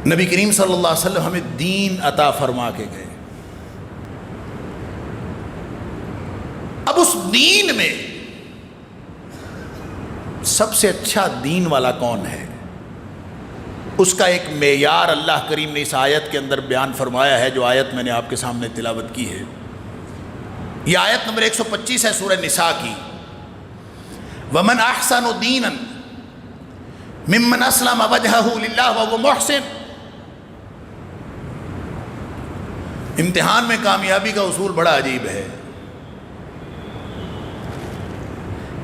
نبی کریم صلی اللہ علیہ وسلم ہمیں دین عطا فرما کے گئے. اب اس دین میں سب سے اچھا دین والا کون ہے، اس کا ایک معیار اللہ کریم نے اس آیت کے اندر بیان فرمایا ہے، جو آیت میں نے آپ کے سامنے تلاوت کی ہے. یہ آیت نمبر 125 ہے سورہ نساء کی. وَمَنْ أَحْسَنُ دِينًا مِمَّنْ أَسْلَمَ وَجْهَهُ لِلَّهِ وَهُوَ مُحْسِنٌ. امتحان میں کامیابی کا اصول بڑا عجیب ہے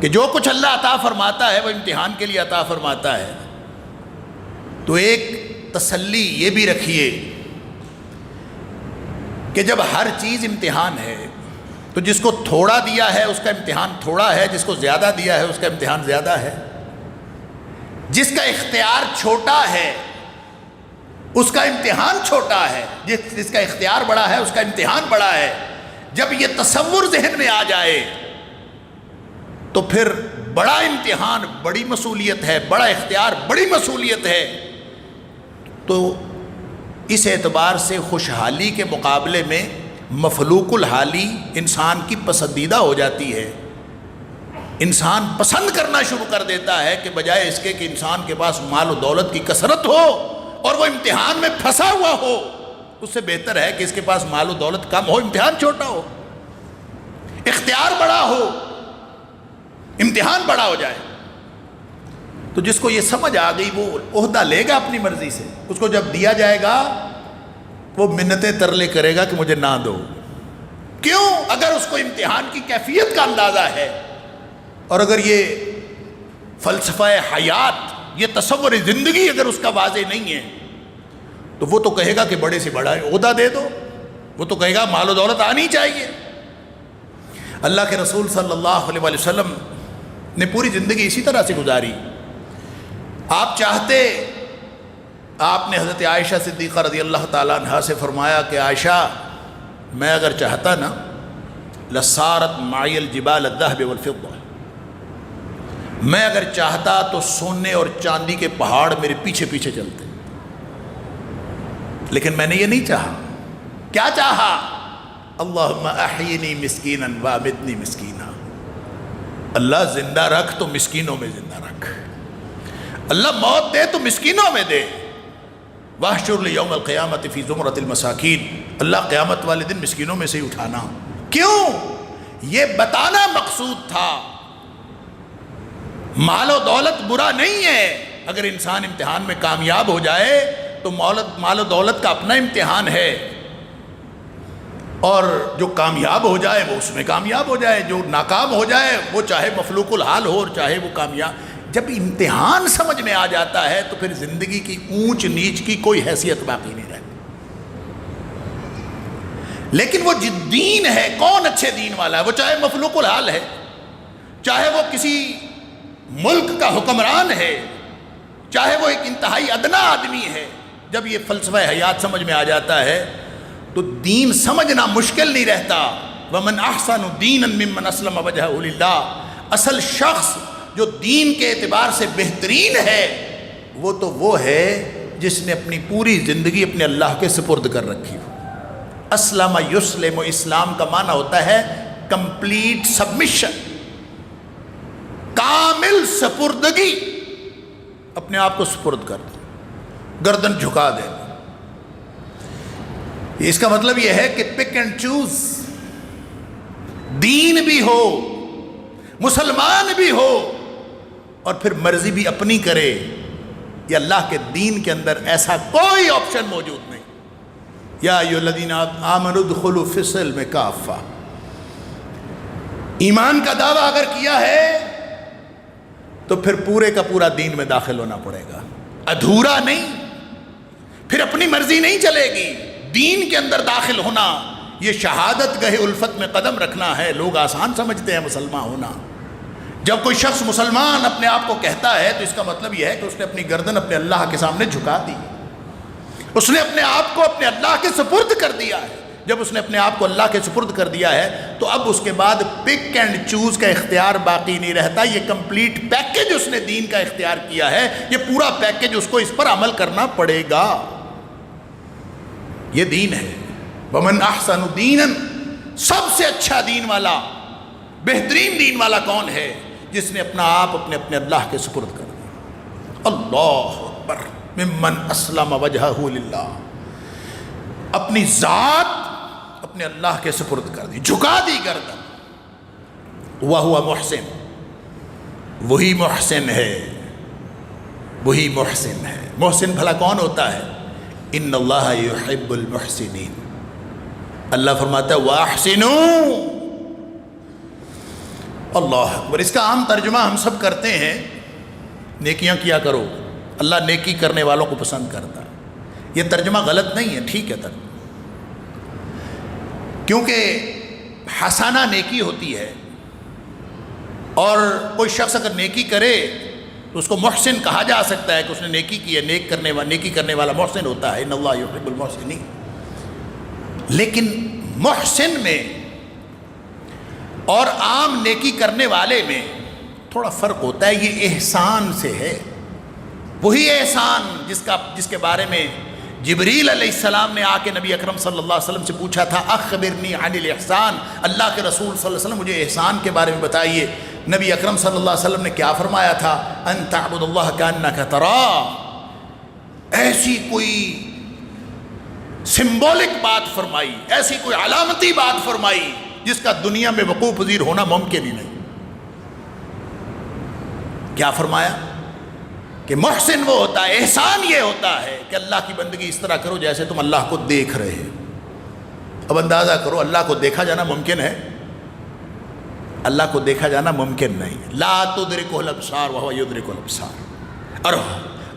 کہ جو کچھ اللہ عطا فرماتا ہے وہ امتحان کے لیے عطا فرماتا ہے. تو ایک تسلی یہ بھی رکھیے کہ جب ہر چیز امتحان ہے تو جس کو تھوڑا دیا ہے اس کا امتحان تھوڑا ہے، جس کو زیادہ دیا ہے اس کا امتحان زیادہ ہے. جس کا اختیار چھوٹا ہے اس کا امتحان چھوٹا ہے، جس کا اختیار بڑا ہے اس کا امتحان بڑا ہے. جب یہ تصور ذہن میں آ جائے تو پھر بڑا امتحان بڑی مصولیت ہے، بڑا اختیار بڑی مصولیت ہے. تو اس اعتبار سے خوشحالی کے مقابلے میں مفلوق الحالی انسان کی پسندیدہ ہو جاتی ہے. انسان پسند کرنا شروع کر دیتا ہے کہ بجائے اس کے کہ انسان کے پاس مال و دولت کی کثرت ہو اور وہ امتحان میں پھنسا ہوا ہو، اس سے بہتر ہے کہ اس کے پاس مال و دولت کم ہو، امتحان چھوٹا ہو، اختیار بڑا ہو، امتحان بڑا ہو جائے. تو جس کو یہ سمجھ آ گئی وہ عہدہ لے گا اپنی مرضی سے. اس کو جب دیا جائے گا وہ منتیں ترلے کرے گا کہ مجھے نہ دو. کیوں؟ اگر اس کو امتحان کی کیفیت کا اندازہ ہے اور اگر یہ فلسفہ حیات، یہ تصور زندگی اگر اس کا واضح نہیں ہے تو وہ تو کہے گا کہ بڑے سے بڑا عہدہ دے دو، وہ تو کہے گا مال و دولت آنی چاہیے. اللہ کے رسول صلی اللہ علیہ وسلم نے پوری زندگی اسی طرح سے گزاری. آپ چاہتے، آپ نے حضرت عائشہ صدیقہ رضی اللہ تعالیٰ عنہا سے فرمایا کہ عائشہ، میں اگر چاہتا نا لصارت معی الجبال الذهب والفضة، میں اگر چاہتا تو سونے اور چاندی کے پہاڑ میرے پیچھے پیچھے چلتے، لیکن میں نے یہ نہیں چاہا. کیا چاہا؟ اللہم احیینی مسکینا وامتنی مسکینا. اللہ زندہ رکھ تو مسکینوں میں زندہ رکھ، اللہ موت دے تو مسکینوں میں دے. واحشر لی یوم القیامت فی زمرۃ المساکین. اللہ قیامت والے دن مسکینوں میں سے ہی اٹھانا. کیوں؟ یہ بتانا مقصود تھا. مال و دولت برا نہیں ہے، اگر انسان امتحان میں کامیاب ہو جائے تو مال و دولت کا اپنا امتحان ہے، اور جو کامیاب ہو جائے وہ اس میں کامیاب ہو جائے، جو ناکام ہو جائے وہ چاہے مفلوق الحال ہو اور چاہے وہ کامیاب. جب امتحان سمجھ میں آ جاتا ہے تو پھر زندگی کی اونچ نیچ کی کوئی حیثیت باقی نہیں رہتی. لیکن وہ جو دین ہے، کون اچھے دین والا ہے؟ وہ چاہے مفلوق الحال ہے، چاہے وہ کسی ملک کا حکمران ہے، چاہے وہ ایک انتہائی ادنا آدمی ہے. جب یہ فلسفہ حیات سمجھ میں آ جاتا ہے تو دین سمجھنا مشکل نہیں رہتا. وَمَنْ أَحْسَنُ دِينًا مِّمَّنْ أَسْلَمَ وَجْهَهُ لِلَّهِ. اصل شخص جو دین کے اعتبار سے بہترین ہے وہ ہے جس نے اپنی پوری زندگی اپنے اللہ کے سپرد کر رکھی ہو. اسلم یسلم، اسلام کا معنی ہوتا ہے کمپلیٹ سبمیشن، کامل سپردگی. اپنے آپ کو سپرد کر دیں، گردن جھکا دیں. اس کا مطلب یہ ہے کہ پک اینڈ چوز، دین بھی ہو، مسلمان بھی ہو، اور پھر مرضی بھی اپنی کرے. یہ اللہ کے دین کے اندر ایسا کوئی آپشن موجود نہیں. یا ایھا الذین آمنوا ادخلوا فی السلم کافہ. ایمان کا دعویٰ اگر کیا ہے تو پھر پورے کا پورا دین میں داخل ہونا پڑے گا، ادھورا نہیں. پھر اپنی مرضی نہیں چلے گی. دین کے اندر داخل ہونا یہ شہادت گاہ الفت میں قدم رکھنا ہے. لوگ آسان سمجھتے ہیں مسلمان ہونا. جب کوئی شخص مسلمان اپنے آپ کو کہتا ہے تو اس کا مطلب یہ ہے کہ اس نے اپنی گردن اپنے اللہ کے سامنے جھکا دی، اس نے اپنے آپ کو اپنے اللہ کے سپرد کر دیا ہے. جب اس نے اپنے آپ کو اللہ کے سپرد کر دیا ہے تو اب اس کے بعد پک اینڈ چوز کا اختیار باقی نہیں رہتا. یہ کمپلیٹ پیکج اس نے دین کا اختیار کیا ہے، یہ پورا پیکج اس کو اس پر عمل کرنا پڑے گا. یہ دین ہے. ومن احسن دینا، سب سے اچھا دین والا، بہترین دین والا کون ہے؟ جس نے اپنا آپ اپنے اللہ کے سپرد کر دیا. اللہ اکبر. ممن اسلم وجہہ للہ، اپنی ذات اپنے اللہ کے سپرد کر دی، جھکا دی گردن. وہو محسن، وہی محسن ہے، وہی محسن ہے. محسن بھلا کون ہوتا ہے؟ ان اللہ یحب المحسنین. اللہ فرماتا ہے وَأَحْسِنُوا. اللہ اکبر. اس کا عام ترجمہ ہم سب کرتے ہیں نیکیاں کیا کرو، اللہ نیکی کرنے والوں کو پسند کرتا ہے. یہ ترجمہ غلط نہیں ہے، ٹھیک ہے ترجمہ، کیونکہ حسنہ نیکی ہوتی ہے، اور کوئی شخص اگر نیکی کرے تو اس کو محسن کہا جا سکتا ہے کہ اس نے نیکی کی ہے. نیکی کرنے والا محسن ہوتا ہے. ان اللہ یحب المحسنین. لیکن محسن میں اور عام نیکی کرنے والے میں تھوڑا فرق ہوتا ہے. یہ احسان سے ہے، وہی احسان جس کے بارے میں جبریل علیہ السلام نے آ کے نبی اکرم صلی اللہ علیہ وسلم سے پوچھا تھا اخبرنی عن الاحسان. اللہ کے رسول صلی اللہ علیہ وسلم مجھے احسان کے بارے میں بتائیے. نبی اکرم صلی اللہ علیہ وسلم نے کیا فرمایا تھا؟ ان تعبد اللہ کانک تراہ. ایسی کوئی سمبولک بات فرمائی، ایسی کوئی علامتی بات فرمائی جس کا دنیا میں وقوع پذیر ہونا ممکن ہی نہیں. کیا فرمایا؟ کہ محسن وہ ہوتا ہے، احسان یہ ہوتا ہے کہ اللہ کی بندگی اس طرح کرو جیسے تم اللہ کو دیکھ رہے ہو. اب اندازہ کرو، اللہ کو دیکھا جانا ممکن ہے؟ اللہ کو دیکھا جانا ممکن نہیں. لا تدرکہ الابصار وہو یدرک الابصار.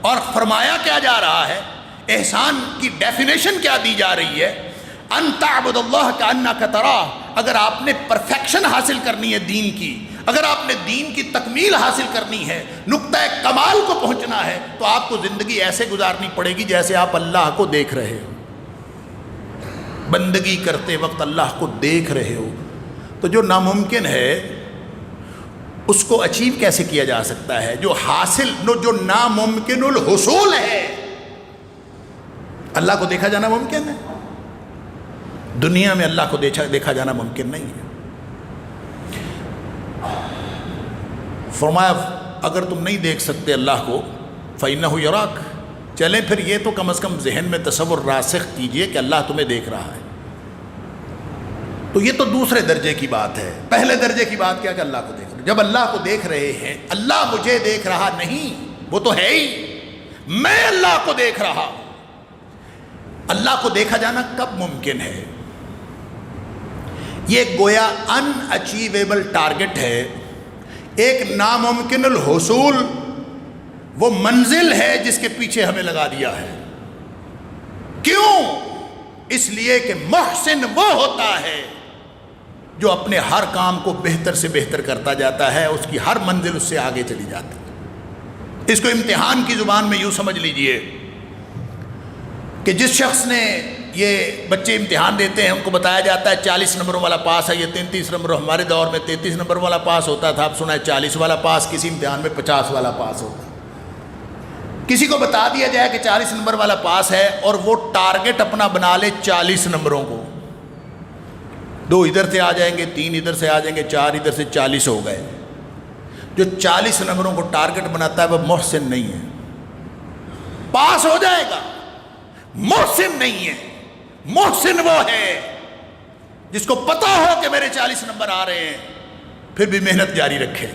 اور فرمایا کیا جا رہا ہے؟ احسان کی ڈیفینیشن کیا دی جا رہی ہے؟ ان تعبد اللہ کانک تراہ. اگر آپ نے پرفیکشن حاصل کرنی ہے دین کی، اگر آپ نے دین کی تکمیل حاصل کرنی ہے، نقطہ کمال کو پہنچنا ہے، تو آپ کو زندگی ایسے گزارنی پڑے گی جیسے آپ اللہ کو دیکھ رہے ہو. بندگی کرتے وقت اللہ کو دیکھ رہے ہو. تو جو ناممکن ہے اس کو اچیو کیسے کیا جا سکتا ہے؟ جو ناممکن الحصول ہے. اللہ کو دیکھا جانا ممکن ہے؟ دنیا میں اللہ کو دیکھا جانا ممکن نہیں ہے. فرمایا اگر تم نہیں دیکھ سکتے اللہ کو فَإِنَّهُ يَرَاكَ. چلیں پھر یہ تو کم از کم ذہن میں تصور راسخ کیجئے کہ اللہ تمہیں دیکھ رہا ہے. تو یہ تو دوسرے درجے کی بات ہے. پہلے درجے کی بات کیا کہ اللہ کو دیکھ رہے. جب اللہ کو دیکھ رہے ہیں، اللہ مجھے دیکھ رہا نہیں، وہ تو ہے ہی، میں اللہ کو دیکھ رہا ہوں. اللہ کو دیکھا جانا کب ممکن ہے؟ یہ گویا ان اچیویبل ٹارگٹ ہے، ایک ناممکن الحصول وہ منزل ہے جس کے پیچھے ہمیں لگا دیا ہے. کیوں؟ اس لیے کہ محسن وہ ہوتا ہے جو اپنے ہر کام کو بہتر سے بہتر کرتا جاتا ہے، اس کی ہر منزل اس سے آگے چلی جاتی ہے. اس کو امتحان کی زبان میں یوں سمجھ لیجئے کہ جس شخص نے، یہ بچے امتحان دیتے ہیں، ان کو بتایا جاتا ہے 40 نمبروں والا پاس ہے، یہ 33 نمبر. ہمارے دور میں 33 نمبر والا پاس ہوتا تھا، اب سنا ہے 40 والا پاس. کسی امتحان میں 50 والا پاس ہوتا ہے. کسی کو بتا دیا جائے کہ 40 نمبر والا پاس ہے اور وہ ٹارگٹ اپنا بنا لے 40 نمبروں کو، 2 ادھر سے آ جائیں گے، 3 ادھر سے آ جائیں گے، 4 ادھر سے، 40 ہو گئے. جو 40 نمبروں کو ٹارگٹ بناتا ہے وہ محسن نہیں ہے. پاس ہو جائے گا، محسن نہیں ہے. محسن وہ ہے جس کو پتا ہو کہ میرے 40 نمبر آ رہے ہیں پھر بھی محنت جاری رکھے.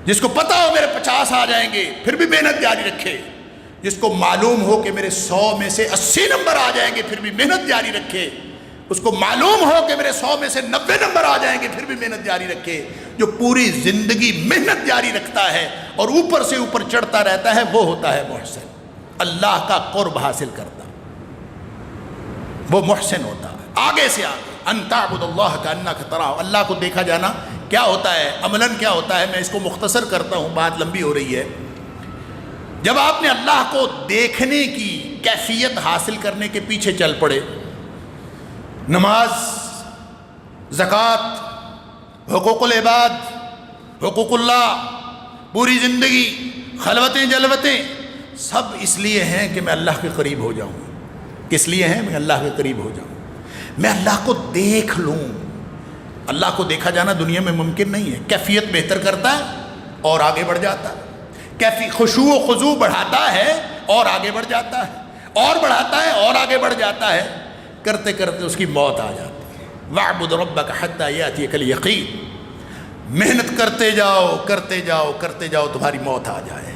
جس کو پتا ہو میرے 50 آ جائیں گے پھر بھی محنت جاری رکھے. جس کو معلوم ہو کہ میرے 100 میں سے 80 نمبر آ جائیں گے پھر بھی محنت جاری رکھے. اس کو معلوم ہو کہ میرے 100 میں سے 90 نمبر آ جائیں گے پھر بھی محنت جاری رکھے. جو پوری زندگی محنت جاری رکھتا ہے اور اوپر سے اوپر چڑھتا رہتا ہے، وہ ہوتا ہے محسن. اللہ کا قرب حاصل کرتا، وہ محسن ہوتا ہے. آگے سے آگے ان تعبد اللہ کانک تراہ. اللہ کو دیکھا جانا کیا ہوتا ہے، عملاً کیا ہوتا ہے؟ میں اس کو مختصر کرتا ہوں، بات لمبی ہو رہی ہے. جب آپ نے اللہ کو دیکھنے کی کیفیت حاصل کرنے کے پیچھے چل پڑے، نماز، زکوٰۃ، حقوق العباد، حقوق اللہ، پوری زندگی، خلوتیں جلوتیں، سب اس لیے ہیں کہ میں اللہ کے قریب ہو جاؤں، کس لیے ہیں؟ میں اللہ کے قریب ہو جاؤں، میں اللہ کو دیکھ لوں۔ اللہ کو دیکھا جانا دنیا میں ممکن نہیں ہے۔ کیفیت بہتر کرتا ہے اور آگے بڑھ جاتا ہے، خشوع و خضوع بڑھاتا ہے اور آگے بڑھ جاتا ہے، اور بڑھاتا ہے اور آگے بڑھ جاتا ہے، کرتے کرتے اس کی موت آ جاتی ہے۔ وَاعْبُدْ رَبَّكَ حَتَّىٰ يَأْتِيَكَ الْيَقِينُ، محنت کرتے جاؤ کرتے جاؤ کرتے جاؤ، تمہاری موت آ جائے۔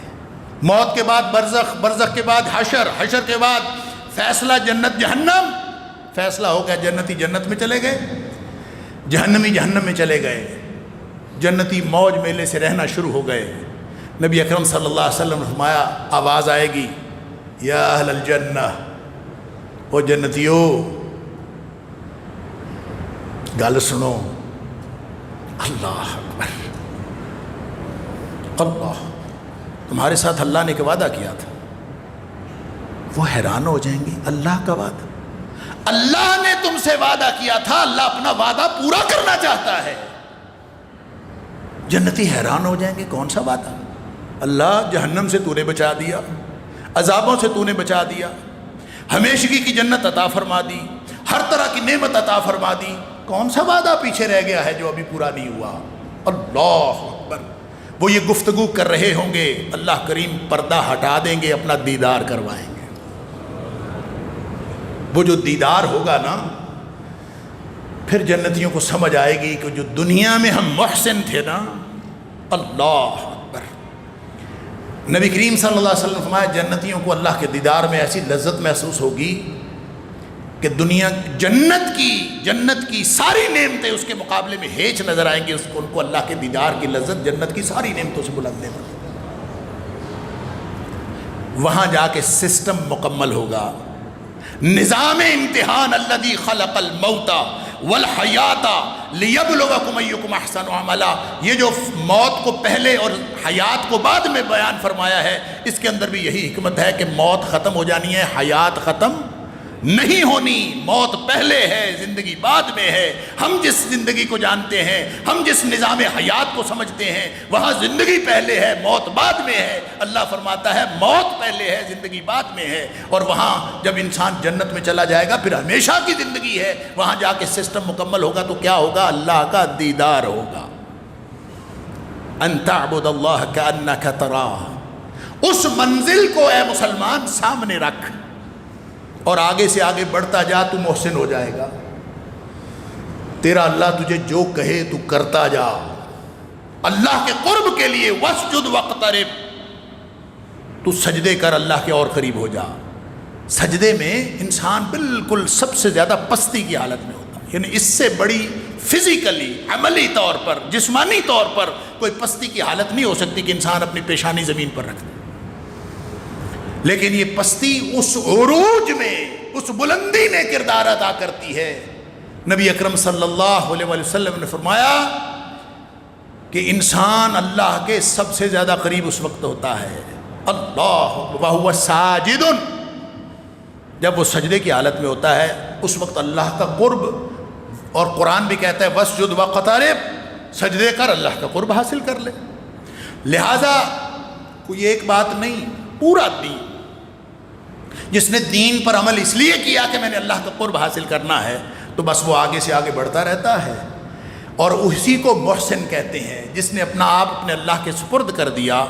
موت کے بعد برزخ، برزخ کے بعد حشر، حشر کے بعد فیصلہ جنت جہنم۔ فیصلہ ہو گیا، جنتی جنت میں چلے گئے، جہنمی جہنم میں چلے گئے، جنتی موج میلے سے رہنا شروع ہو گئے۔ نبی اکرم صلی اللہ علیہ وسلم نے فرمایا، آواز آئے گی، یا اہل الجنہ، او جنتیو، گل سنو، اللہ اکبر، اللہ، تمہارے ساتھ اللہ نے ایک وعدہ کیا تھا۔ وہ حیران ہو جائیں گے، اللہ کا وعدہ؟ اللہ نے تم سے وعدہ کیا تھا، اللہ اپنا وعدہ پورا کرنا چاہتا ہے۔ جنتی حیران ہو جائیں گے، کون سا وعدہ؟ اللہ، جہنم سے تو نے بچا دیا، عذابوں سے تو نے بچا دیا، ہمیشگی کی جنت عطا فرما دی، ہر طرح کی نعمت عطا فرما دی، کون سا وعدہ پیچھے رہ گیا ہے جو ابھی پورا نہیں ہوا؟ اللہ اکبر۔ وہ یہ گفتگو کر رہے ہوں گے، اللہ کریم پردہ ہٹا دیں گے، اپنا دیدار کروائیں گے۔ وہ جو دیدار ہوگا نا، پھر جنتیوں کو سمجھ آئے گی کہ جو دنیا میں ہم محسن تھے نا، اللہ اکبر۔ نبی کریم صلی اللہ علیہ وسلم فرمایا، جنتیوں کو اللہ کے دیدار میں ایسی لذت محسوس ہوگی کہ دنیا جنت کی ساری نعمتیں اس کے مقابلے میں ہیچ نظر آئیں گی، ان کو اللہ کے دیدار کی لذت جنت کی ساری نعمتوں سے بلند ہے۔ وہاں جا کے سسٹم مکمل ہوگا، نظام امتحان، الذی خلق الموت والحیات لیبلوکم ایکم احسن عملا۔ یہ جو موت کو پہلے اور حیات کو بعد میں بیان فرمایا ہے، اس کے اندر بھی یہی حکمت ہے کہ موت ختم ہو جانی ہے، حیات ختم نہیں ہونی۔ موت پہلے ہے، زندگی بعد میں ہے۔ ہم جس زندگی کو جانتے ہیں، ہم جس نظام حیات کو سمجھتے ہیں، وہاں زندگی پہلے ہے، موت بعد میں ہے۔ اللہ فرماتا ہے موت پہلے ہے، زندگی بعد میں ہے۔ اور وہاں جب انسان جنت میں چلا جائے گا، پھر ہمیشہ کی زندگی ہے، وہاں جا کے سسٹم مکمل ہوگا تو کیا ہوگا؟ اللہ کا دیدار ہوگا۔ ان تعبد اللہ کأنک تراہ، اس منزل کو اے مسلمان سامنے رکھ اور آگے سے آگے بڑھتا جا، تو محسن ہو جائے گا۔ تیرا اللہ تجھے جو کہے تو کرتا جا، اللہ کے قرب کے لیے واسجد واقترب، تو سجدے کر، اللہ کے اور قریب ہو جا۔ سجدے میں انسان بالکل سب سے زیادہ پستی کی حالت میں ہوتا ہے، یعنی اس سے بڑی فزیکلی، عملی طور پر، جسمانی طور پر کوئی پستی کی حالت نہیں ہو سکتی کہ انسان اپنی پیشانی زمین پر رکھ دے۔ لیکن یہ پستی اس عروج میں، اس بلندی میں کردار ادا کرتی ہے۔ نبی اکرم صلی اللہ علیہ وسلم نے فرمایا کہ انسان اللہ کے سب سے زیادہ قریب اس وقت ہوتا ہے، اللہ وہو ساجد، جب وہ سجدے کی حالت میں ہوتا ہے، اس وقت اللہ کا قرب، اور قرآن بھی کہتا ہے واسجد واقترب، سجدے کر، اللہ کا قرب حاصل کر لے۔ لہٰذا کوئی ایک بات نہیں، پورا دین، جس نے دین پر عمل اس لیے کیا کہ میں نے اللہ کا قرب حاصل کرنا ہے، تو بس وہ آگے سے آگے بڑھتا رہتا ہے، اور اسی کو محسن کہتے ہیں، جس نے اپنا آپ اپنے اللہ کے سپرد کر دیا۔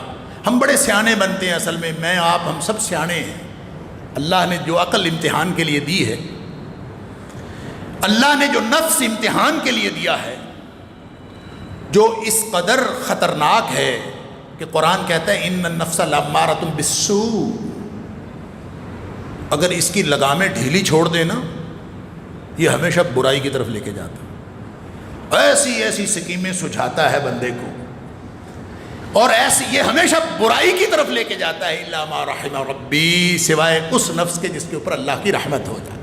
ہم بڑے سیانے بنتے ہیں، اصل میں آپ، ہم سب سیانے ہیں۔ اللہ نے جو عقل امتحان کے لیے دی ہے، اللہ نے جو نفس امتحان کے لیے دیا ہے، جو اس قدر خطرناک ہے کہ قرآن کہتا ہے ان النفس لامارۃ بالسوء، اگر اس کی لگامیں ڈھیلی چھوڑ دے نا، یہ ہمیشہ برائی کی طرف لے کے جاتا، ایسی ایسی سکیمیں سجھاتا ہے بندے کو، اور ایسی یہ ہمیشہ برائی کی طرف لے کے جاتا ہے، الا ما رحم ربی، سوائے اس نفس کے جس کے اوپر اللہ کی رحمت ہو جائے۔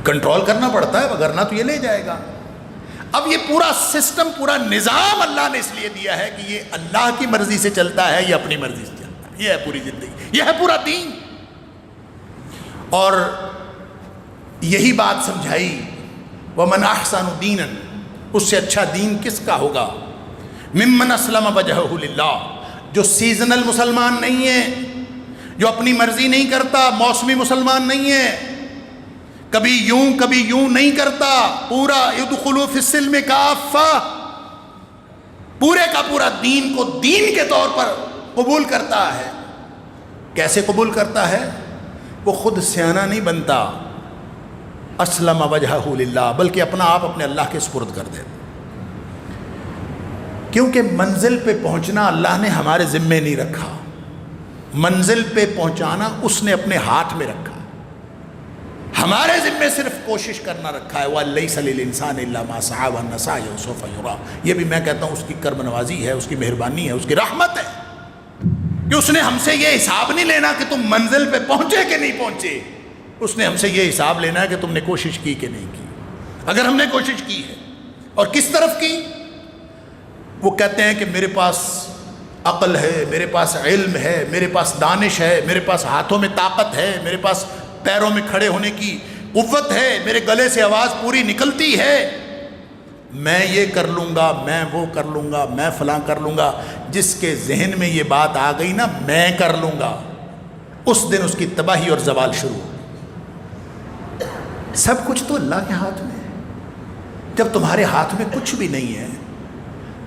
کنٹرول کرنا پڑتا ہے، وگرنہ تو یہ لے جائے گا۔ اب یہ پورا سسٹم، پورا نظام اللہ نے اس لیے دیا ہے کہ یہ اللہ کی مرضی سے چلتا ہے، یہ اپنی مرضی سے چلتا ہے، یہ ہے پوری زندگی، یہ ہے پورا دین۔ اور یہی بات سمجھائی، وَمَنْ أَحْسَنُ دِينًا، اس سے اچھا دین کس کا ہوگا؟ مِمَّنْ أَسْلَمَ وَجْهَهُ لِلَّهِ، جو سیزنل مسلمان نہیں ہے، جو اپنی مرضی نہیں کرتا، موسمی مسلمان نہیں ہے، کبھی یوں نہیں کرتا، پورا ادخلوا فی السلم کافہ، پورے کا پورا دین کو دین کے طور پر قبول کرتا ہے۔ کیسے قبول کرتا ہے؟ وہ خود سیانہ نہیں بنتا، اسلم وجہہ للہ، بلکہ اپنا آپ اپنے اللہ کے سپرد کر دیتا، کیونکہ منزل پہ پہنچنا اللہ نے ہمارے ذمے نہیں رکھا، منزل پہ پہنچانا اس نے اپنے ہاتھ میں رکھا، ہمارے ذمے صرف کوشش کرنا رکھا ہے۔ وَلَيْسَ لِلْإِنسَانِ إِلَّا مَا سَعَىٰ وَأَنَّ سَعْيَهُ سَوْفَ يُرَىٰ، یہ بھی میں کہتا ہوں اس کی کرم نوازی ہے، اس کی مہربانی ہے، اس کی رحمت ہے کہ اس نے ہم سے یہ حساب نہیں لینا کہ تم منزل پہ پہنچے کہ نہیں پہنچے، اس نے ہم سے یہ حساب لینا ہے کہ تم نے کوشش کی کہ نہیں کی۔ اگر ہم نے کوشش کی ہے اور کس طرف کی، وہ کہتے ہیں کہ میرے پاس عقل ہے، میرے پاس علم ہے، میرے پاس دانش ہے، میرے پاس ہاتھوں میں طاقت ہے، میرے پاس پیروں میں کھڑے ہونے کی قوت ہے، میرے گلے سے آواز پوری نکلتی ہے، میں یہ کر لوں گا، میں وہ کر لوں گا، میں فلاں کر لوں گا۔ جس کے ذہن میں یہ بات آ گئی نا میں کر لوں گا، اس دن اس کی تباہی اور زوال شروع ہو۔ سب کچھ تو اللہ کے ہاتھ میں ہے۔ جب تمہارے ہاتھ میں کچھ بھی نہیں ہے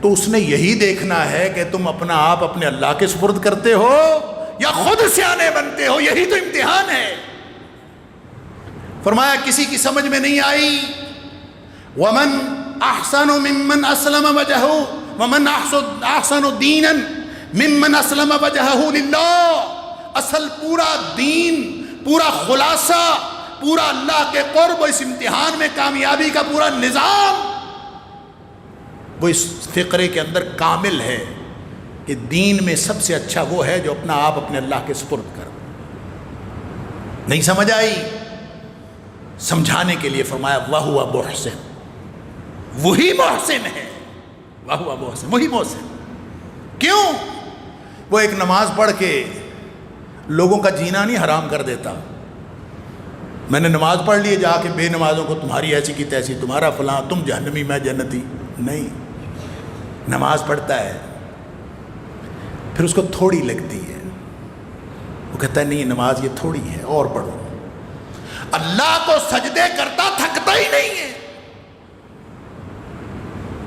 تو اس نے یہی دیکھنا ہے کہ تم اپنا آپ اپنے اللہ کے سپرد کرتے ہو یا خود سیانے بنتے ہو، یہی تو امتحان ہے۔ فرمایا کسی کی سمجھ میں نہیں آئی، وَمَنْ أَحْسَنُ مِمَّنْ أَسْلَمَ وَجْهَهُ وَمَنْ أَحْسَنُ دِينًا مِمَّنْ أَسْلَمَ وَجْهَهُ لِلَّهِ، اصل پورا دین، پورا خلاصہ، پورا اللہ کے قرب، اس امتحان میں کامیابی کا پورا نظام وہ اس فقرے کے اندر کامل ہے کہ دین میں سب سے اچھا وہ ہے جو اپنا آپ اپنے اللہ کے سپرد کر۔ نہیں سمجھ آئی؟ سمجھانے کے لیے فرمایا وَهُوَ مُحْسِنٌ، وہی محسن ہے، وَهُوَ مُحْسِنٌ، وہی محسن۔ کیوں؟ وہ ایک نماز پڑھ کے لوگوں کا جینا نہیں حرام کر دیتا۔ میں نے نماز پڑھ لی، جا کے بے نمازوں کو تمہاری ایسی کی تیسی، تمہارا فلاں، تم جہنمی میں جنتی، نہیں۔ نماز پڑھتا ہے، پھر اس کو تھوڑی لگتی ہے، وہ کہتا ہے نہیں نماز یہ تھوڑی ہے اور پڑھو۔ اللہ کو سجدے کرتا تھکتا ہی نہیں ہے،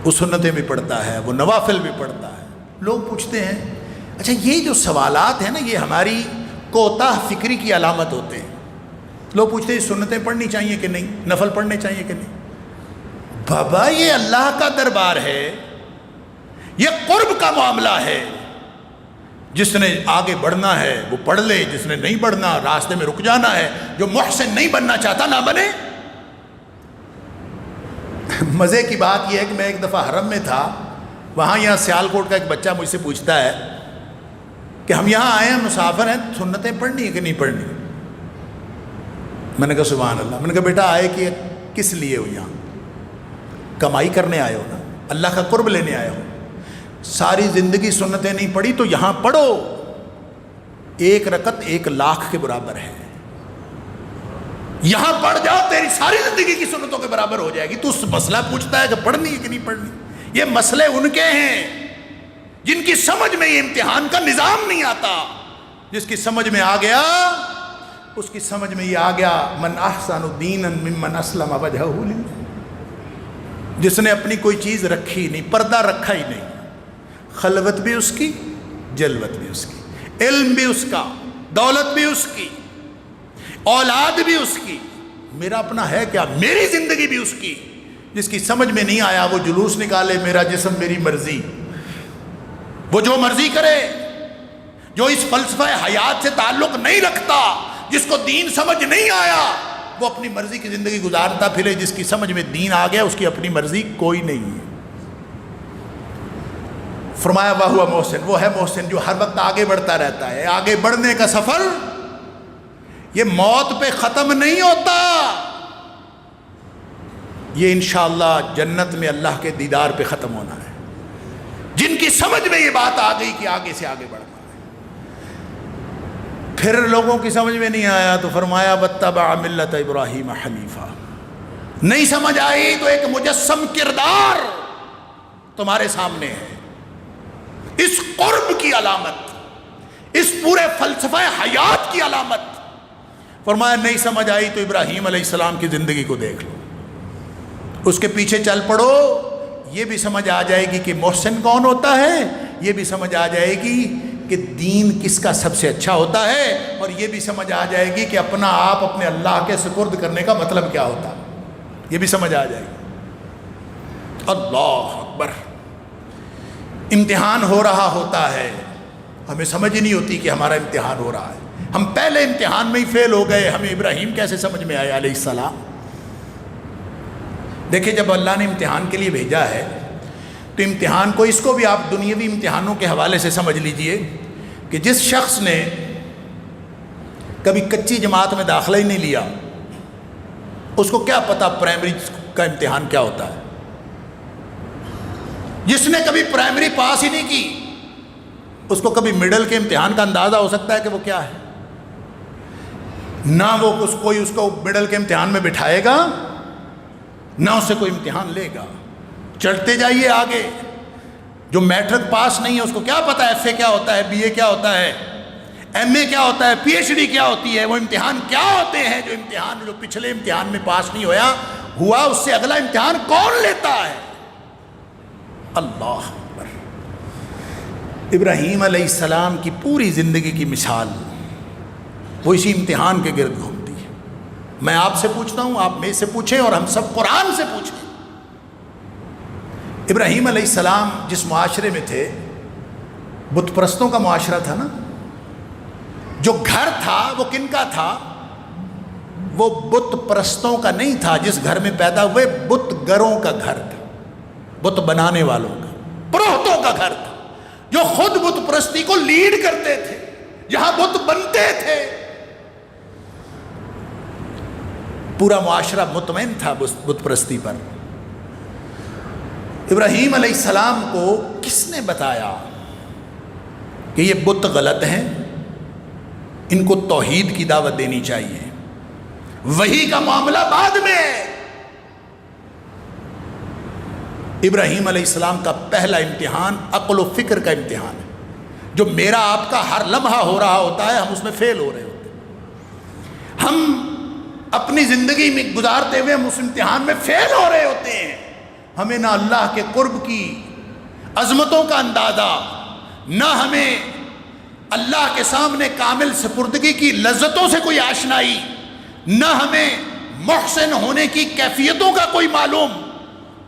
وہ سنتیں بھی پڑھتا ہے، وہ نوافل بھی پڑھتا ہے۔ لوگ پوچھتے ہیں اچھا یہ جو سوالات ہیں نا یہ ہماری کوتاہ فکری کی علامت ہوتے ہیں۔ لوگ پوچھتے ہیں سنتیں پڑھنی چاہیے کہ نہیں، نفل پڑھنے چاہیے کہ نہیں۔ بابا یہ اللہ کا دربار ہے، یہ قرب کا معاملہ ہے، جس نے آگے بڑھنا ہے وہ پڑھ لے، جس نے نہیں بڑھنا راستے میں رک جانا ہے، جو محسن نہیں بننا چاہتا نہ بنے۔ مزے کی بات یہ ہے کہ میں ایک دفعہ حرم میں تھا، وہاں یہاں سیالکوٹ کا ایک بچہ مجھ سے پوچھتا ہے کہ ہم یہاں آئے ہیں مسافر ہیں، سنتیں پڑھنی ہے کہ نہیں پڑھنی؟ میں نے کہا سبحان اللہ۔ میں نے کہا بیٹا آئے کہ کس لیے ہو یہاں؟ کمائی کرنے آئے ہو نا، اللہ کا قرب لینے آئے ہو۔ ساری زندگی سنتیں نہیں پڑھی تو یہاں پڑھو، 1 رکعت 1 لاکھ کے برابر ہے، یہاں پڑھ جاؤ تیری ساری زندگی کی سنتوں کے برابر ہو جائے گی۔ تو اس مسئلہ پوچھتا ہے کہ پڑھنی ہے کہ نہیں پڑھنی؟ یہ مسئلے ان کے ہیں جن کی سمجھ میں یہ امتحان کا نظام نہیں آتا۔ جس کی سمجھ میں آ گیا اس کی سمجھ میں یہ آ گیا من احسن دینا ممن اسلم وجہہ للہ، جس نے اپنی کوئی چیز رکھی نہیں، پردہ رکھا ہی نہیں، خلوت بھی اس کی، جلوت بھی اس کی، علم بھی اس کا، دولت بھی اس کی، اولاد بھی اس کی، میرا اپنا ہے کیا؟ میری زندگی بھی اس کی۔ جس کی سمجھ میں نہیں آیا وہ جلوس نکالے میرا جسم میری مرضی، وہ جو مرضی کرے، جو اس فلسفہ حیات سے تعلق نہیں رکھتا، جس کو دین سمجھ نہیں آیا وہ اپنی مرضی کی زندگی گزارتا پھرے۔ جس کی سمجھ میں دین آ گیا اس کی اپنی مرضی کوئی نہیں ہے۔ فرمایا وَهُوَ محسن، وہ ہے محسن جو ہر وقت آگے بڑھتا رہتا ہے۔ آگے بڑھنے کا سفر یہ موت پہ ختم نہیں ہوتا، یہ انشاءاللہ جنت میں اللہ کے دیدار پہ ختم ہونا ہے۔ جن کی سمجھ میں یہ بات آ گئی کہ آگے سے آگے بڑھنا ہے، پھر لوگوں کی سمجھ میں نہیں آیا تو فرمایا وَاتَّبَعَ مِلَّةَ إِبْرَاهِيمَ حَنِيفًا، نہیں سمجھ آئی تو ایک مجسم کردار تمہارے سامنے ہے۔ اس قرب کی علامت، اس پورے فلسفہ حیات کی علامت. فرمایا نہیں سمجھ آئی تو ابراہیم علیہ السلام کی زندگی کو دیکھ لو, اس کے پیچھے چل پڑو, یہ بھی سمجھ آ جائے گی کہ محسن کون ہوتا ہے, یہ بھی سمجھ آ جائے گی کہ دین کس کا سب سے اچھا ہوتا ہے, اور یہ بھی سمجھ آ جائے گی کہ اپنا آپ اپنے اللہ کے سپرد کرنے کا مطلب کیا ہوتا ہے, یہ بھی سمجھ آ جائے گی. اللہ اکبر. امتحان ہو رہا ہوتا ہے, ہمیں سمجھ ہی نہیں ہوتی کہ ہمارا امتحان ہو رہا ہے. ہم پہلے امتحان میں ہی فیل ہو گئے, ہمیں ابراہیم کیسے سمجھ میں آیا علیہ السلام. دیکھیں جب اللہ نے امتحان کے لیے بھیجا ہے تو امتحان کو, اس کو بھی آپ دنیاوی امتحانوں کے حوالے سے سمجھ لیجئے کہ جس شخص نے کبھی کچی جماعت میں داخلہ ہی نہیں لیا, اس کو کیا پتا پرائمری کا امتحان کیا ہوتا ہے. جس نے کبھی پرائمری پاس ہی نہیں کی, اس کو کبھی مڈل کے امتحان کا اندازہ ہو سکتا ہے کہ وہ کیا ہے. نہ وہ کوئی اس کو مڈل کے امتحان میں بٹھائے گا, نہ اس سے کوئی امتحان لے گا. چڑھتے جائیے آگے. جو میٹرک پاس نہیں ہے اس کو کیا پتا ایف اے کیا ہوتا ہے, بی اے کیا ہوتا ہے, ایم اے کیا ہوتا ہے, پی ایچ ڈی کیا ہوتی ہے, وہ امتحان کیا ہوتے ہیں. جو پچھلے امتحان میں پاس نہیں ہوا اس سے اگلا امتحان کون لیتا ہے. اللہ اکبر. ابراہیم علیہ السلام کی پوری زندگی کی مثال وہ اسی امتحان کے گرد گھومتی ہے. میں آپ سے پوچھتا ہوں, آپ میں سے پوچھیں, اور ہم سب قرآن سے پوچھیں. ابراہیم علیہ السلام جس معاشرے میں تھے, بت پرستوں کا معاشرہ تھا نا. جو گھر تھا وہ کن کا تھا؟ وہ بت پرستوں کا نہیں تھا. جس گھر میں پیدا ہوئے بت گروں کا گھر تھا, بت بنانے والوں کا, پروہتوں کا گھر تھا, جو خود بت پرستی کو لیڈ کرتے تھے, جہاں بت بنتے تھے. پورا معاشرہ مطمئن تھا بت پرستی پر. ابراہیم علیہ السلام کو کس نے بتایا کہ یہ بت غلط ہیں, ان کو توحید کی دعوت دینی چاہیے. وحی کا معاملہ بعد میں. ابراہیم علیہ السلام کا پہلا امتحان عقل و فکر کا امتحان ہے. جو میرا آپ کا ہر لمحہ ہو رہا ہوتا ہے, ہم اس میں فیل ہو رہے ہوتے ہیں. ہم اپنی زندگی میں گزارتے ہوئے ہم اس امتحان میں فیل ہو رہے ہوتے ہیں. ہمیں نہ اللہ کے قرب کی عظمتوں کا اندازہ, نہ ہمیں اللہ کے سامنے کامل سپردگی کی لذتوں سے کوئی آشنائی, نہ ہمیں محسن ہونے کی کیفیتوں کا کوئی معلوم.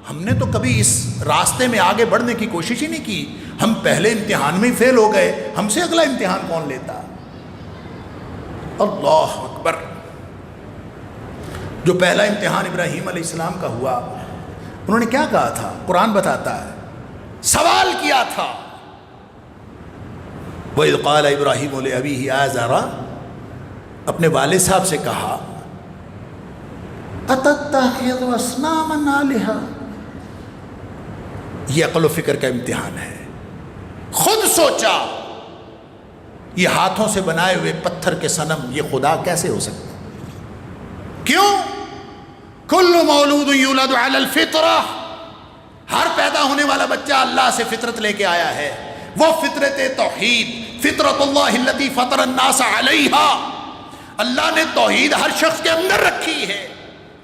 ہم نے تو کبھی اس راستے میں آگے بڑھنے کی کوشش ہی نہیں کی. ہم پہلے امتحان میں فیل ہو گئے, ہم سے اگلا امتحان کون لیتا. اللہ اکبر. جو پہلا امتحان ابراہیم علیہ السلام کا ہوا, انہوں نے کیا کہا تھا؟ قرآن بتاتا ہے, سوال کیا تھا. وَإِذْ قَالَ إِبْرَاهِيمُ لِأَبِيهِ آزَرَ, اپنے والد صاحب سے کہا, أَتَتَّخِذُ أَصْنَامًا آلِهَةً. یہ عقل و فکر کا امتحان ہے. خود سوچا یہ ہاتھوں سے بنائے ہوئے پتھر کے صنم یہ خدا کیسے ہو سکتا؟ کیوں؟ کل مولود یولد علی الفطرہ, ہر پیدا ہونے والا بچہ اللہ سے فطرت لے کے آیا ہے. وہ فطرت توحید, فطرت اللہ التی فطر الناس علیہا, اللہ نے توحید ہر شخص کے اندر رکھی ہے.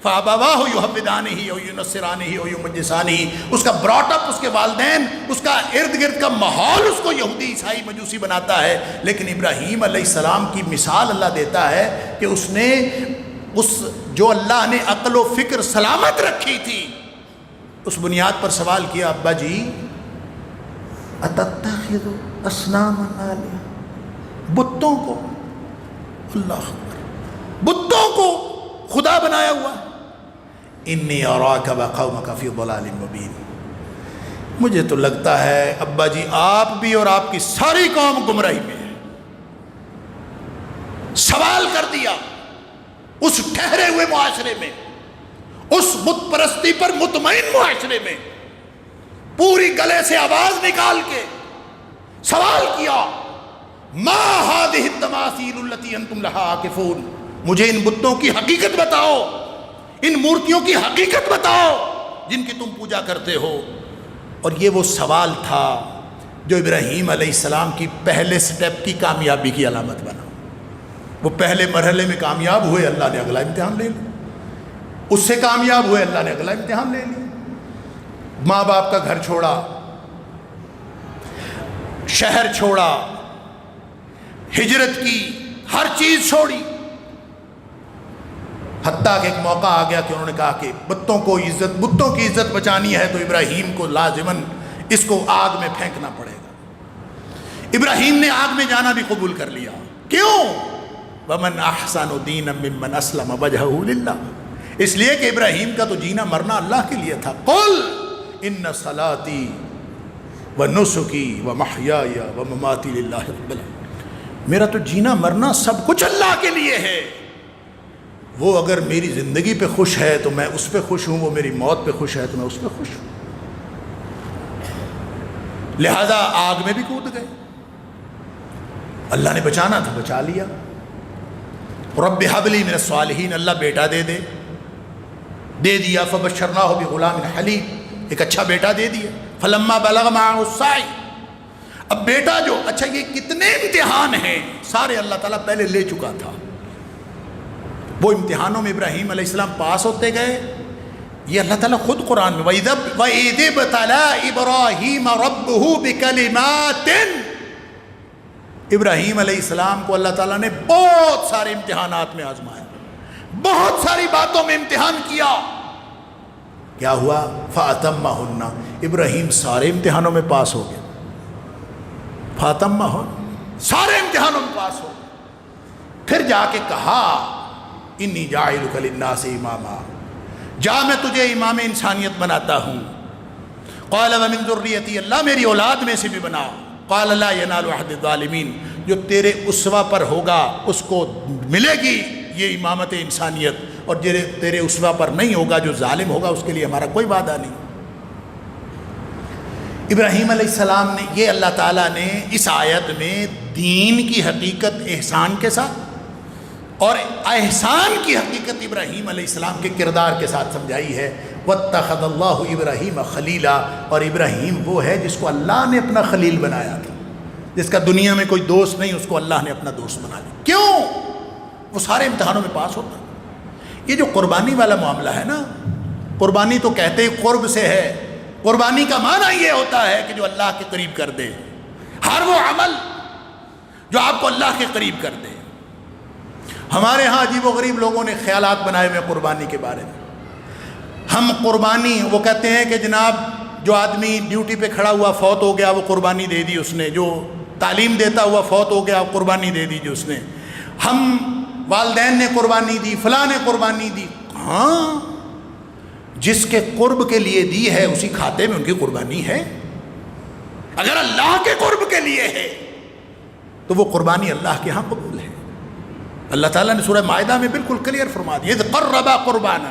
فابواہ یحودانہ او ینصرانہ او یمجسانہ, اس کا براٹ اپ, اس کے والدین, اس کا ارد گرد کا ماحول اس کو یہودی عیسائی مجوسی بناتا ہے. لیکن ابراہیم علیہ السلام کی مثال اللہ دیتا ہے کہ اس نے جو اللہ نے عقل و فکر سلامت رکھی تھی, اس بنیاد پر سوال کیا, ابا جی اتتخذ اصناما آلہہ, بتوں کو, اللہ اکبر, بتوں کو خدا بنایا ہوا. انی اراک وقومک فی ضلال مبین. مجھے تو لگتا ہے ابا جی آپ بھی اور آپ کی ساری قوم گمراہی میں ہے. سوال کر دیا اس ٹھہرے ہوئے معاشرے میں, اس بت پرستی پر مطمئن معاشرے میں, پوری گلے سے آواز نکال کے سوال کیا, ما هذه التماثیل التي انتم لها عاکفون, مجھے ان بتوں کی حقیقت بتاؤ, ان مورتیوں کی حقیقت بتاؤ جن کی تم پوجا کرتے ہو. اور یہ وہ سوال تھا جو ابراہیم علیہ السلام کی پہلے سٹیپ کی کامیابی کی علامت بنا. وہ پہلے مرحلے میں کامیاب ہوئے، اللہ نے اگلا امتحان لے لیا. اس سے کامیاب ہوئے، اللہ نے اگلا امتحان لے لیا. ماں باپ کا گھر چھوڑا، شہر چھوڑا، ہجرت کی، ہر چیز چھوڑی. حتیٰ کہ ایک موقع آ گیا کہ انہوں نے کہا کہ بتوں کی عزت بچانی ہے تو ابراہیم کو لازماً اس کو آگ میں پھینکنا پڑے گا. ابراہیم نے آگ میں جانا بھی قبول کر لیا. کیوں؟ وَمَنْ أَحْسَنُ دِينًا مِّمَّنْ أَسْلَمَ وَجْهَهُ لِلَّهِ، اس لیے کہ ابراہیم کا تو جینا مرنا اللہ کے لیے تھا. قُلْ إِنَّ صَلَاتِي وَنُسُكِي وَمَحْيَايَ وَمَمَاتِي لِلَّهِ رَبِّ الْعَالَمِينَ، میرا تو جینا مرنا سب کچھ اللہ کے لیے ہے. وہ اگر میری زندگی پہ خوش ہے تو میں اس پہ خوش ہوں، وہ میری موت پہ خوش ہے تو میں اس پہ خوش ہوں. لہذا آگ میں بھی کود گئے. اللہ نے بچانا تھا، بچا لیا. رب ہب لی من الصالحین، اللہ بیٹا دے دیا. فبشرناہ بغلام حلیم، ایک اچھا بیٹا دے دیا. فلما بلغ معہ السعی، اب بیٹا جو، اچھا یہ کتنے امتحان ہیں سارے اللہ تعالیٰ پہلے لے چکا تھا. وہ امتحانوں میں ابراہیم علیہ السلام پاس ہوتے گئے. یہ اللہ تعالیٰ خود قرآن میں وَإِذِ ابْتَلَىٰ إِبْرَاهِيمَ رَبُّهُ بِكَلِمَاتٍ، ابراہیم علیہ السلام کو اللہ تعالیٰ نے بہت سارے امتحانات میں آزمایا، بہت ساری باتوں میں امتحان کیا. کیا ہوا؟ فَأَتَمَّهُنَّ، ابراہیم سارے امتحانوں میں پاس ہو گئے. فَأَتَمَّهُنَّ، سارے امتحانوں میں پاس ہو گئے. پھر جا کے کہا انی جاعلک للناس اماما، جا میں تجھے امام انسانیت بناتا ہوں. قال ومن ذریتی، اللہ میری اولاد میں سے بھی بنا. قال لا ینال عہد الظالمین، جو تیرے اسوہ پر ہوگا اس کو ملے گی یہ امامت انسانیت، اور جو تیرے اسوہ پر نہیں ہوگا، جو ظالم ہوگا، اس کے لیے ہمارا کوئی وعدہ نہیں. ابراہیم علیہ السلام نے، یہ اللہ تعالیٰ نے اس آیت میں دین کی حقیقت احسان کے ساتھ اور احسان کی حقیقت ابراہیم علیہ السلام کے کردار کے ساتھ سمجھائی ہے. وَاتَّخَذَ اللَّهُ إِبْرَاهِيمَ خَلِيلًا، اور ابراہیم وہ ہے جس کو اللہ نے اپنا خلیل بنایا تھا، جس کا دنیا میں کوئی دوست نہیں، اس کو اللہ نے اپنا دوست بنا لیا. کیوں؟ وہ سارے امتحانوں میں پاس ہوتا. یہ جو قربانی والا معاملہ ہے نا، قربانی تو کہتے ہی قرب سے ہے. قربانی کا معنی یہ ہوتا ہے کہ جو اللہ کے قریب کر دے، ہر وہ عمل جو آپ کو اللہ کے قریب کر دے. ہمارے ہاں عجیب و غریب لوگوں نے خیالات بنائے ہوئے قربانی کے بارے میں. ہم قربانی، وہ کہتے ہیں کہ جناب جو آدمی ڈیوٹی پہ کھڑا ہوا فوت ہو گیا وہ قربانی دے دی اس نے، جو تعلیم دیتا ہوا فوت ہو گیا قربانی دے دی جو اس نے. ہم والدین نے قربانی دی، فلاں نے قربانی دی. ہاں، جس کے قرب کے لیے دی ہے اسی کھاتے میں ان کی قربانی ہے. اگر اللہ کے قرب کے لیے ہے تو وہ قربانی اللہ کے ہاں قبول ہے. اللہ تعالیٰ نے سورہ مائدہ میں بالکل کلیئر فرما دیا، اذ قربا قربانا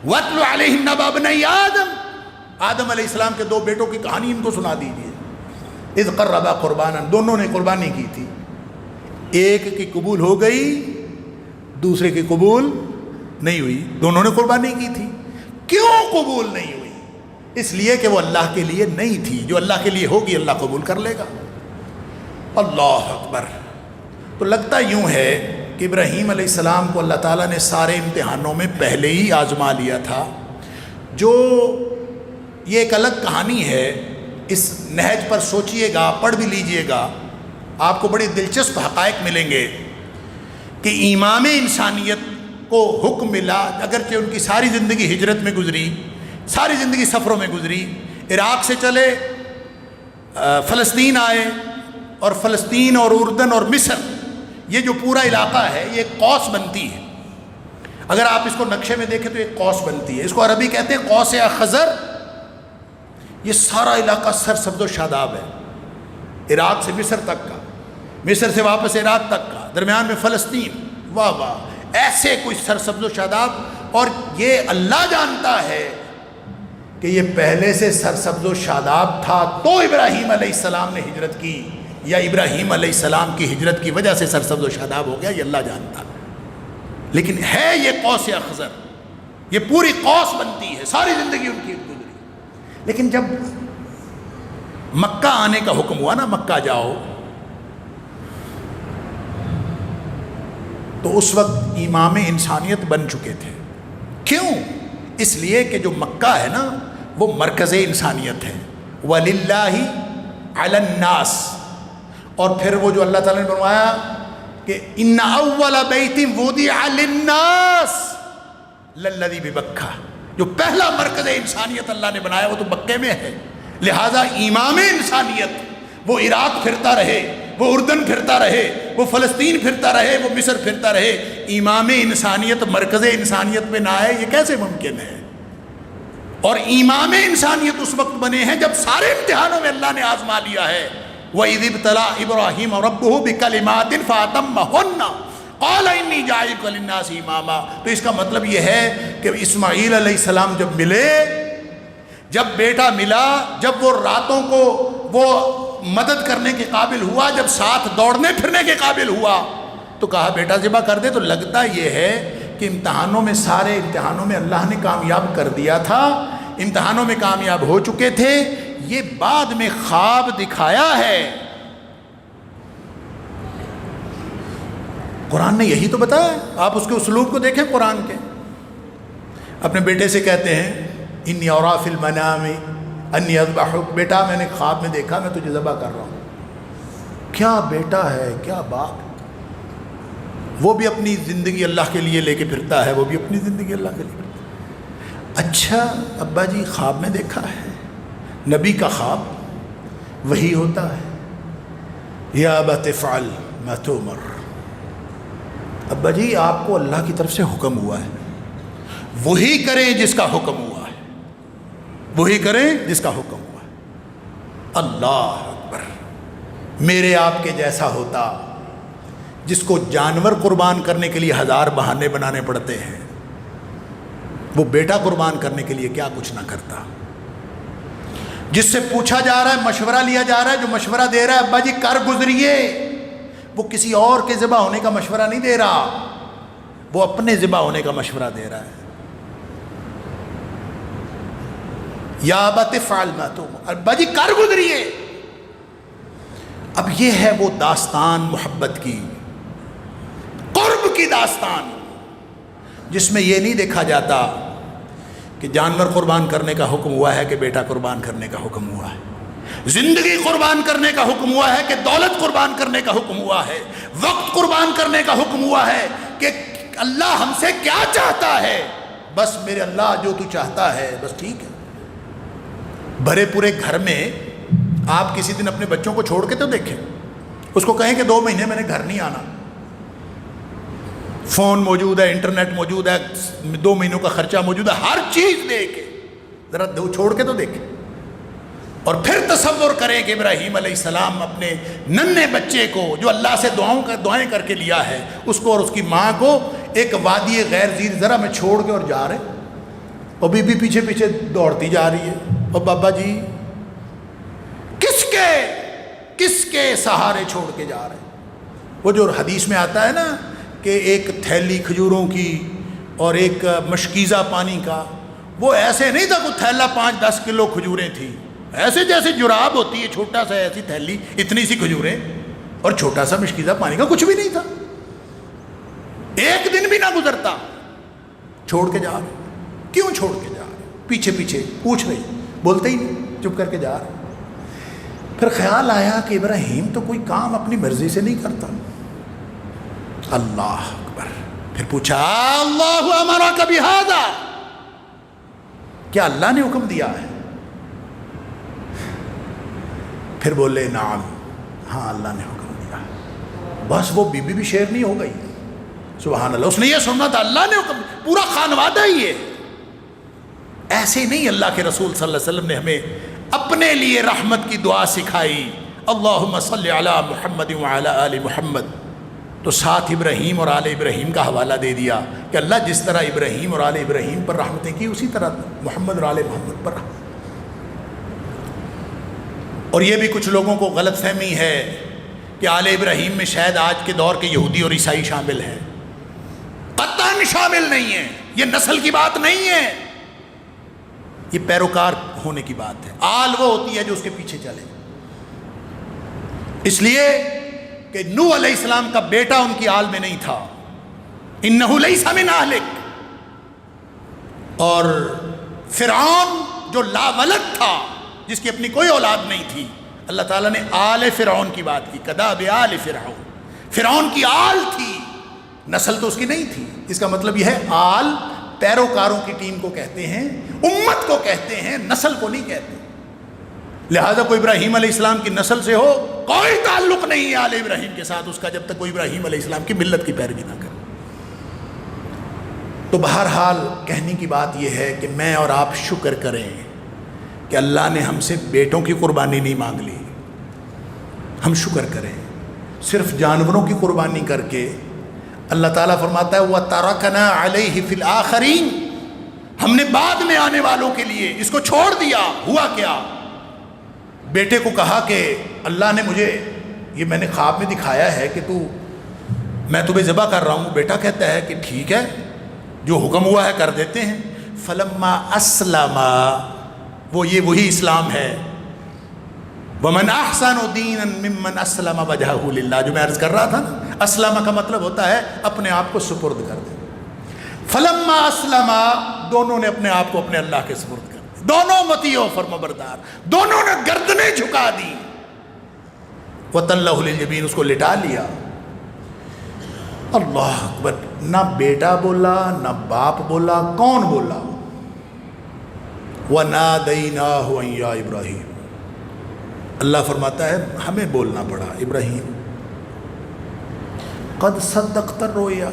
واتل علیہم نبأ ابنی آدم، آدم علیہ السلام کے دو بیٹوں کی کہانی ان کو سنا دیجیے. اذ قربا قربانا، دونوں نے قربانی کی تھی، ایک کی قبول ہو گئی، دوسرے کی قبول نہیں ہوئی. دونوں نے قربانی کی تھی. کیوں قبول نہیں ہوئی؟ اس لیے کہ وہ اللہ کے لیے نہیں تھی. جو اللہ کے لیے ہوگی اللہ قبول کر لے گا. اللہ اکبر. تو لگتا یوں ہے کہ ابراہیم علیہ السلام کو اللہ تعالیٰ نے سارے امتحانوں میں پہلے ہی آزما لیا تھا. جو یہ ایک الگ کہانی ہے، اس نہج پر سوچئے گا، پڑھ بھی لیجئے گا، آپ کو بڑی دلچسپ حقائق ملیں گے کہ امام انسانیت کو حکم ملا، اگرچہ ان کی ساری زندگی ہجرت میں گزری، ساری زندگی سفروں میں گزری. عراق سے چلے فلسطین آئے، اور فلسطین اور اردن اور مصر، یہ جو پورا علاقہ ہے یہ ایک قوس بنتی ہے. اگر آپ اس کو نقشے میں دیکھیں تو ایک قوس بنتی ہے. اس کو عربی کہتے ہیں قوس اخضر. یہ سارا علاقہ سرسبز و شاداب ہے، عراق سے مصر تک کا، مصر سے واپس عراق تک کا، درمیان میں فلسطین. واہ واہ، ایسے کوئی سرسبز و شاداب. اور یہ اللہ جانتا ہے کہ یہ پہلے سے سرسبز و شاداب تھا تو ابراہیم علیہ السلام نے ہجرت کی، یا ابراہیم علیہ السلام کی ہجرت کی وجہ سے سرسبز و شاداب ہو گیا، یہ اللہ جانتا. لیکن ہے یہ قوس اخضر، یہ پوری قوس بنتی ہے، ساری زندگی ان کی گزری. لیکن جب مکہ آنے کا حکم ہوا نا، مکہ جاؤ، تو اس وقت امام انسانیت بن چکے تھے. کیوں؟ اس لیے کہ جو مکہ ہے نا وہ مرکز انسانیت ہے. وَلِلَّهِ عَلَى النَّاسِ، اور پھر وہ جو اللہ تعالیٰ نے فرمایا کہ ان اول بیت وضع للناس للذی ببکہ، جو پہلا مرکز انسانیت اللہ نے بنایا وہ تو مکے میں ہے. لہٰذا امام انسانیت وہ عراق پھرتا رہے، وہ اردن پھرتا رہے، وہ فلسطین پھرتا رہے، وہ مصر پھرتا رہے، امام انسانیت مرکز انسانیت میں نہ آئے، یہ کیسے ممکن ہے؟ اور امام انسانیت اس وقت بنے ہیں جب سارے امتحانوں میں اللہ نے آزما لیا ہے. وَإِذِ ابْتَلَىٰ إِبْرَاهِيمَ رَبُّهُ بِكَلِمَاتٍ فَأَتَمَّهُنَّ قَالَ إِنِّي جَاعِلُكَ لِلنَّاسِ إِمَامًا. تو اس کا مطلب یہ ہے کہ اسماعیل علیہ السلام جب ملے، جب بیٹا ملا، جب وہ راتوں کو وہ مدد کرنے کے قابل ہوا، جب ساتھ دوڑنے پھرنے کے قابل ہوا، تو کہا بیٹا ذبح کر دے. تو لگتا یہ ہے کہ امتحانوں میں، سارے امتحانوں میں اللہ نے کامیاب کر دیا تھا، امتحانوں میں کامیاب ہو چکے تھے. یہ بعد میں خواب دکھایا ہے. قرآن نے یہی تو بتایا. آپ اس کے اسلوب کو دیکھیں قرآن کے. اپنے بیٹے سے کہتے ہیں انی اریٰ فی المنام انی اذبحک، بیٹا میں نے خواب میں دیکھا میں تجھے ذبح کر رہا ہوں. کیا بیٹا ہے، کیا باپ. وہ بھی اپنی زندگی اللہ کے لیے لے کے پھرتا ہے، وہ بھی اپنی زندگی اللہ کے لیے پھرتا ہے. اچھا ابا جی خواب میں دیکھا ہے. نبی کا خواب وہی ہوتا ہے. یا ابت افعل ما تؤمر. ابا جی آپ کو اللہ کی طرف سے حکم ہوا ہے، وہی کریں جس کا حکم ہوا ہے، وہی کریں جس کا حکم ہوا ہے. اللہ اکبر. میرے آپ کے جیسا ہوتا جس کو جانور قربان کرنے کے لیے 1000 بہانے بنانے پڑتے ہیں، وہ بیٹا قربان کرنے کے لیے کیا کچھ نہ کرتا. جس سے پوچھا جا رہا ہے، مشورہ لیا جا رہا ہے، جو مشورہ دے رہا ہے ابا جی کر گزریے، وہ کسی اور کے ذبح ہونے کا مشورہ نہیں دے رہا، وہ اپنے ذبح ہونے کا مشورہ دے رہا ہے. یا ابت افعل ما تؤمر، ابا جی کر گزریے. اب یہ ہے وہ داستان محبت کی، قرب کی داستان، جس میں یہ نہیں دیکھا جاتا کہ جانور قربان کرنے کا حکم ہوا ہے کہ بیٹا قربان کرنے کا حکم ہوا ہے، زندگی قربان کرنے کا حکم ہوا ہے کہ دولت قربان کرنے کا حکم ہوا ہے، وقت قربان کرنے کا حکم ہوا ہے کہ اللہ ہم سے کیا چاہتا ہے، بس میرے اللہ جو تو چاہتا ہے بس ٹھیک ہے. بھرے پورے گھر میں آپ کسی دن اپنے بچوں کو چھوڑ کے تو دیکھیں، اس کو کہیں کہ 2 مہینے میں نے گھر نہیں آنا، فون موجود ہے، انٹرنیٹ موجود ہے، 2 مہینوں کا خرچہ موجود ہے، ہر چیز دے کے ذرا چھوڑ کے تو دیکھیں. اور پھر تصور کریں کہ ابراہیم علیہ السلام اپنے ننھے بچے کو جو اللہ سے دعائیں کر کے لیا ہے، اس کو اور اس کی ماں کو ایک وادی غیر ذی زرع میں چھوڑ کے اور جا رہے، اور بی بی پیچھے پیچھے دوڑتی جا رہی ہے. اور بابا جی کس کے سہارے چھوڑ کے جا رہے ہیں؟ وہ جو حدیث میں آتا ہے نا کہ ایک تھیلی کھجوروں کی اور ایک مشکیزہ پانی کا، وہ ایسے نہیں تھا کوئی تھیلا 5-10 کلو کھجوریں تھیں، ایسے جیسے جراب ہوتی ہے چھوٹا سا، ایسی تھیلی اتنی سی کھجوریں اور چھوٹا سا مشکیزہ پانی کا، کچھ بھی نہیں تھا. ایک دن بھی نہ گزرتا، چھوڑ کے جا رہے. کیوں چھوڑ کے جا رہے؟ پیچھے پیچھے پوچھ رہی، بولتے ہی نہیں، چپ کر کے جا رہے. پھر خیال آیا کہ ابراہیم تو کوئی کام اپنی مرضی سے نہیں کرتا. اللہ اکبر. پھر پوچھا اللہ امرک بہذا، کیا اللہ نے حکم دیا ہے؟ پھر بولے نعم، ہاں اللہ نے حکم دیا. بس وہ بی بی بھی شیر نہیں ہو گئی. سبحان اللہ. اس نے یہ سننا تھا اللہ نے حکم، پورا خانوادہ ہی ہے. ایسے نہیں اللہ کے رسول صلی اللہ علیہ وسلم نے ہمیں اپنے لیے رحمت کی دعا سکھائی، اللہم صلی علی محمد وعلی آل محمد. تو ساتھ ابراہیم اور آل ابراہیم کا حوالہ دے دیا کہ اللہ جس طرح ابراہیم اور آل ابراہیم پر رحمتیں کی، اسی طرح محمد اور آل محمد پر رحمت. اور یہ بھی کچھ لوگوں کو غلط فہمی ہے کہ آل ابراہیم میں شاید آج کے دور کے یہودی اور عیسائی شامل ہیں. قطعاً شامل نہیں ہیں. یہ نسل کی بات نہیں ہے، یہ پیروکار ہونے کی بات ہے. آل وہ ہوتی ہے جو اس کے پیچھے چلے. اس لیے کہ نوح علیہ السلام کا بیٹا ان کی آل میں نہیں تھا، انہ لیس من اہلک، اور فرعون جو لا ولد تھا، جس کی اپنی کوئی اولاد نہیں تھی، اللہ تعالیٰ نے آل فرعون کی بات کی، کذاب آل فرعون، فرعون کی آل تھی، نسل تو اس کی نہیں تھی۔ اس کا مطلب یہ ہے آل پیروکاروں کی ٹیم کو کہتے ہیں، امت کو کہتے ہیں، نسل کو نہیں کہتے۔ لہذا کوئی ابراہیم علیہ السلام کی نسل سے ہو، کوئی تعلق نہیں ہے آل ابراہیم کے ساتھ اس کا، جب تک کوئی ابراہیم علیہ السلام کی ملت کی پیروی نہ کرے۔ تو بہرحال کہنے کی بات یہ ہے کہ میں اور آپ شکر کریں کہ اللہ نے ہم سے بیٹوں کی قربانی نہیں مانگ لی، ہم شکر کریں۔ صرف جانوروں کی قربانی کر کے اللہ تعالیٰ فرماتا ہے وَتَرَكْنَا عَلَيْهِ فِي الْآخَرِينَ، ہم نے بعد میں آنے والوں کے لیے اس کو چھوڑ دیا۔ ہوا کیا؟ بیٹے کو کہا کہ اللہ نے مجھے یہ میں نے خواب میں دکھایا ہے کہ میں تمہیں ذبح کر رہا ہوں۔ بیٹا کہتا ہے کہ ٹھیک ہے، جو حکم ہوا ہے کر دیتے ہیں۔ فلما اسلم، وہی اسلام ہے۔ ومن احسن دینا ممن اسلم وجهه للہ، جو میں عرض کر رہا تھا نا، اسلم کا مطلب ہوتا ہے اپنے آپ کو سپرد کر دے۔ فلما اسلم، دونوں نے اپنے آپ کو اپنے اللہ کے سپرد کر دیا، دونوں مطیع و فرمانبردار، دونوں نے گردنیں جھکا دی۔ وَتَلَّهُ لِلْجَبِينِ، اس کو لٹا لیا۔ اللہ اکبر، نہ بیٹا بولا نہ باپ بولا، کون بولا؟ وَنَادَيْنَاهُ أَن يَا إِبْرَاهِيمُ، اللہ فرماتا ہے ہمیں بولنا پڑا، ابراہیم قد صدقت الرؤیا۔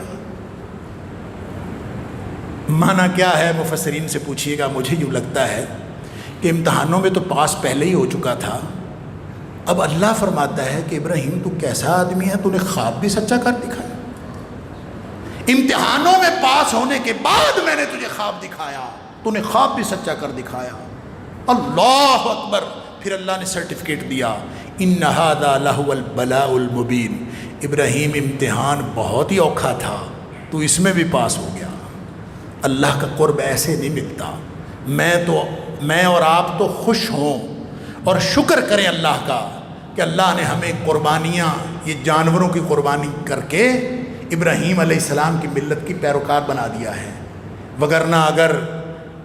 معنی کیا ہے مفسرین سے پوچھیے گا۔ مجھے یوں لگتا ہے کہ امتحانوں میں تو پاس پہلے ہی ہو چکا تھا، اب اللہ فرماتا ہے کہ ابراہیم تو کیسا آدمی ہے، تو نے خواب بھی سچا کر دکھایا۔ امتحانوں میں پاس ہونے کے بعد میں نے تجھے خواب دکھایا، تو نے خواب بھی سچا کر دکھایا۔ اللہ اکبر، پھر اللہ نے سرٹیفکیٹ دیا، ان ھذا لہو البلاء المبین، ابراہیم امتحان بہت ہی اوکھا تھا، تو اس میں بھی پاس ہو گیا۔ اللہ کا قرب ایسے نہیں ملتا۔ میں اور آپ تو خوش ہوں اور شکر کریں اللہ کا کہ اللہ نے ہمیں قربانیاں، یہ جانوروں کی قربانی کر کے ابراہیم علیہ السلام کی ملت کی پیروکار بنا دیا ہے۔ وگرنہ اگر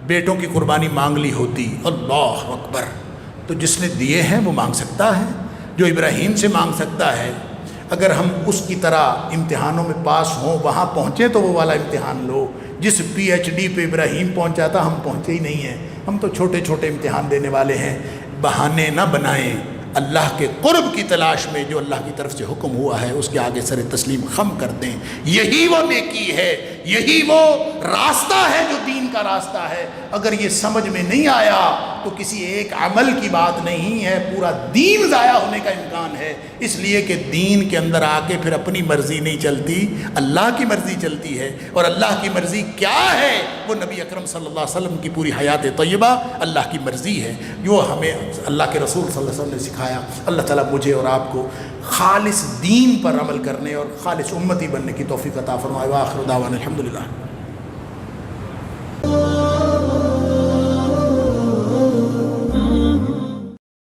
بیٹوں کی قربانی مانگ لی ہوتی، اللہ اکبر، تو جس نے دیے ہیں وہ مانگ سکتا ہے، جو ابراہیم سے مانگ سکتا ہے۔ اگر ہم اس کی طرح امتحانوں میں پاس ہوں، وہاں پہنچے تو وہ والا امتحان لو۔ جس پی ایچ ڈی پہ ابراہیم پہنچا تھا، ہم پہنچے ہی نہیں ہیں، ہم تو چھوٹے چھوٹے امتحان دینے والے ہیں۔ بہانے نہ بنائیں، اللہ کے قرب کی تلاش میں جو اللہ کی طرف سے حکم ہوا ہے اس کے آگے سر تسلیم خم کر دیں۔ یہی وہ نیکی ہے، یہی وہ راستہ ہے جو دین کا راستہ ہے۔ اگر یہ سمجھ میں نہیں آیا تو کسی ایک عمل کی بات نہیں ہے، پورا دین ضائع ہونے کا امکان ہے۔ اس لیے کہ دین کے اندر آ کے پھر اپنی مرضی نہیں چلتی، اللہ کی مرضی چلتی ہے۔ اور اللہ کی مرضی کیا ہے؟ وہ نبی اکرم صلی اللہ علیہ وسلم کی پوری حیات طیبہ اللہ کی مرضی ہے، جو ہمیں اللہ کے رسول صلی اللہ علیہ وسلم نے سکھایا۔ اللہ تعالیٰ مجھے اور آپ کو خالص دین پر عمل کرنے اور خالص امتی بننے کی توفیق عطا فرمائے۔ وآخر دعوانا الحمدللہ۔